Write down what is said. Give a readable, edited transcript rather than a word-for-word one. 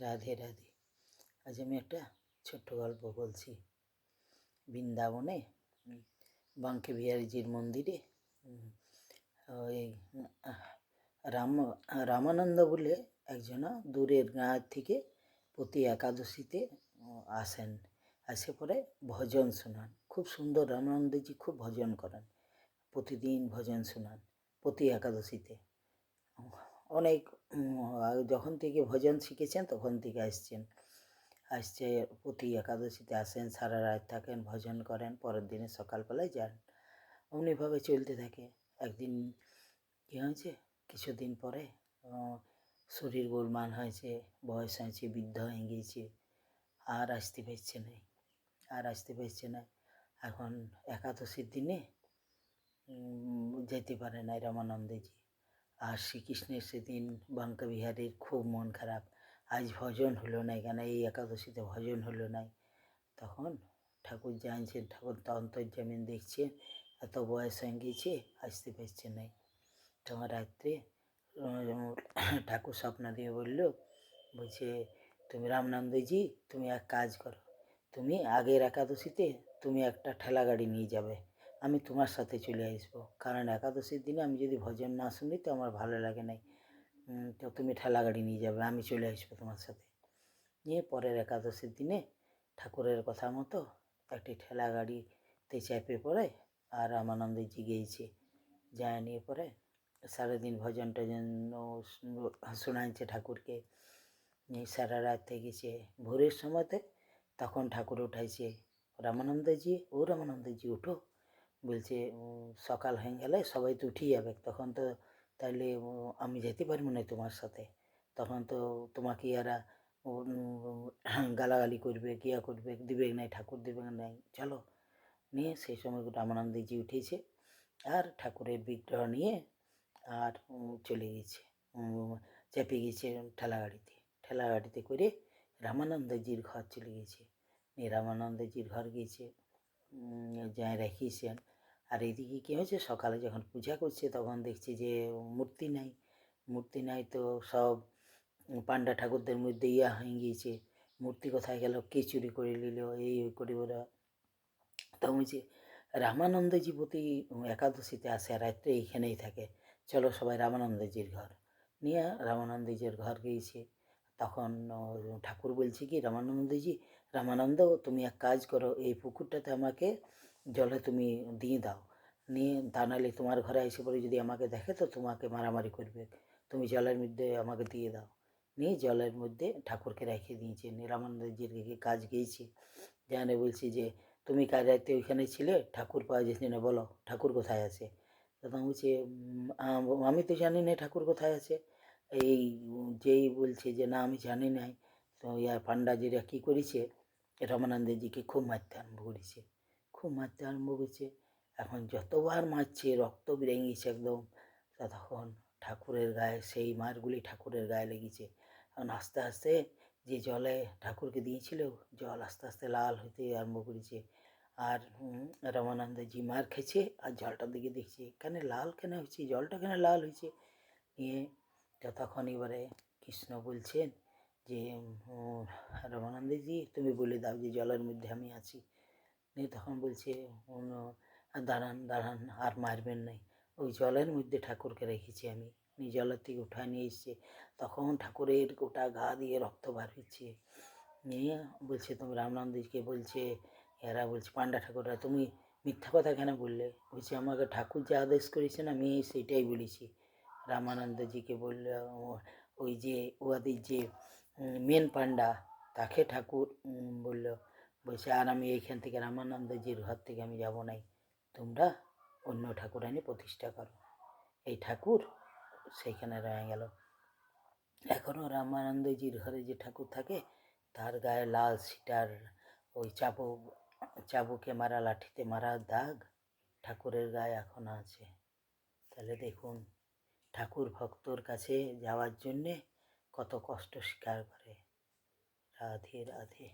রাধে রাধে। আজ আমি একটা ছোট্ট গল্প বলছি। বৃন্দাবনে বাঙ্কে বিহারীজির মন্দিরে ওই রাম রামানন্দ বলে একজনা দূরের গাঁ থেকে প্রতি একাদশীতে আসেন, আসে পরে ভজন শোনান। খুব সুন্দর, রামানন্দজি খুব ভজন করেন, প্রতিদিন ভজন শোনান প্রতি একাদশীতে। অনেক যখন থেকে ভজন শিখেছেন তখন থেকে আসছে প্রতি একাদশীতে আসেন, সারা রাত থাকেন, ভজন করেন, পরের দিনে সকালবেলায় যান। অমনিভাবে চলতে থাকে। একদিন কী হয়েছে, কিছুদিন পরে শরীর গোলমাল হয়েছে, বয়স হয়েছে, বৃদ্ধ হয়ে গিয়েছে, আর আসতে পারছে না। এখন একাদশীর দিনে যেতে পারে না রামানন্দজি। আর শ্রীকৃষ্ণের সেদিন বাঙ্কা বিহারীর খুব মন খারাপ, আজ ভজন হলো না, এখানে এই একাদশীতে ভজন হলো না। তখন ঠাকুর জানছেন, ঠাকুর তো অন্তর্যামী, দেখছে এত বয়স হয়ে গিয়েছে, আসতে পারছে না। তখন রাত্রে ঠাকুর স্বপ্ন দিয়ে বলছে তুমি রামানন্দজি, তুমি এক কাজ করো, তুমি আগের একাদশীতে তুমি একটা ঠেলা গাড়ি নিয়ে যাবে, আমি তোমার সাথে চলে আসবো, কারণ একাদশীর দিনে আমি যদি ভজন না শুনি তো আমার ভালো লাগে নাই। তো তুমি ঠেলা গাড়ি নিয়ে যাবে, আমি চলে আসবো তোমার সাথে। নিয়ে পরের একাদশীর দিনে ঠাকুরের কথা মতো একটি ঠেলা গাড়িতে চেপে পড়ে আর রামানন্দজি গিয়েছে। যায় নিয়ে পরে সারাদিন ভজন টজন শোনাচ্ছে ঠাকুরকে, নিয়ে সারা রাত থেকেছে। ভোরের সময়তে তখন ঠাকুর উঠাইছে, রামানন্দজি উঠো, বলছে সকাল হয়ে গেলে সবাই তো উঠে যাবে, তখন তো তাইলে আমি যেতে পারবো না তোমার সাথে, তখন তো তোমাকে এরা গালাগালি করবে, কিয়া করবে, দিবে নাই, ঠাকুর দেবে নাই, চলো। নিয়ে সেই সময় রামানন্দজি উঠেছে আর ঠাকুরের বিগ্রহ নিয়ে আর চলে গেছে, চেপে গেছে ঠেলা গাড়িতে করে রামানন্দজির ঘর চলে গেছে। নিয়ে রামানন্দজির ঘর গিয়েছে, যা রেখেছেন। আর এদিকে কী হয়েছে, সকালে যখন পূজা করছে তখন দেখছি যে মূর্তি নাই, তো সব পান্ডা ঠাকুরদের মধ্যে হয়ে গিয়েছে, মূর্তি কোথায় গেল, কে চুরি করে নিল, এই করে ওরা। তো বলছে রামানন্দজি প্রতি একাদশীতে আসে, রাত্রে এইখানেই থাকে, চলো সবাই রামানন্দজির ঘর। নিয়ে রামানন্দজির ঘর গিয়েছে। তখন ঠাকুর বলছে কি, রামানন্দ তুমি এক কাজ করো, এই পুকুরটাতে আমাকে জলে তুমি দিয়ে দাও, নিয়ে তা নাহলে তোমার ঘরে এসে পরে যদি আমাকে দেখে তো তোমাকে মারামারি করবে, তুমি জলের মধ্যে আমাকে দিয়ে দাও। নিয়ে জলের মধ্যে ঠাকুরকে রেখে দিয়েছে। রামানন্দজির কাজ গিয়েছে, জানে বলছি যে তুমি কাজ রাতে ওইখানে ছিলে, ঠাকুর পাওয়া যাচ্ছে না, বলো ঠাকুর কোথায় আছে। তখন বলছে আমি তো জানি না ঠাকুর কোথায় আছে। এই যেই বলছে যে না আমি জানি নাই, তো পান্ডাজিরা কী করেছে, রামানন্দজিকে খুব মারতে আরম্ভ করেছে। এখন যতবার মারছে রক্ত বেরিয়ে গেছে একদম। তখন ঠাকুরের গায়ে সেই মারগুলি ঠাকুরের গায়ে লেগেছে। এখন আস্তে আস্তে যে জলে ঠাকুরকে দিয়েছিল, জল আস্তে আস্তে লাল হতে আরম্ভ করেছে। আর রামানন্দজি মার খেয়েছে আর জলটার দিকে দেখছে, কেন লাল কেন হয়েছে, জলটা কেন লাল হয়েছে। নিয়ে তখন এবারে কৃষ্ণ বলছেন যে রামানন্দজি তুমি বলে দাও যে জলের মধ্যে আমি আছি। নিয়ে তখন বলছে দাঁড়ান আর মারবেন নাই, ওই জলের মধ্যে ঠাকুরকে রেখেছি আমি। জলের থেকে উঠায় নিয়ে এসছে, তখন ঠাকুরের গোটা গা দিয়ে রক্ত বার হচ্ছে। নিয়ে বলছে তুমি রামানন্দজিকে বলছে, এরা বলছে পান্ডা ঠাকুররা তুমি মিথ্যা কথা কেন বললে, বলছে আমাকে ঠাকুর যে আদেশ করেছেন আমি সেইটাই বলেছি। রামানন্দজিকে বলল, ওই যে ওদের যে মেন পান্ডা তাকে ঠাকুর বলছে আর আমি এইখান থেকে রামানন্দজির ঘর থেকে আমি যাব নাই, তোমরা অন্য ঠাকুর এনে প্রতিষ্ঠা করো। এই ঠাকুর সেইখানে রয়ে গেল। এখনও রামানন্দজির ঘরে যে ঠাকুর থাকে তার গায়ে লাল সিটার ওই চাবুকে মারা, লাঠিতে মারা দাগ ঠাকুরের গায়ে এখনও আছে। তাহলে দেখুন ঠাকুর ভক্তর কাছে যাওয়ার জন্যে কত কষ্ট স্বীকার করে। রাধে রাধে।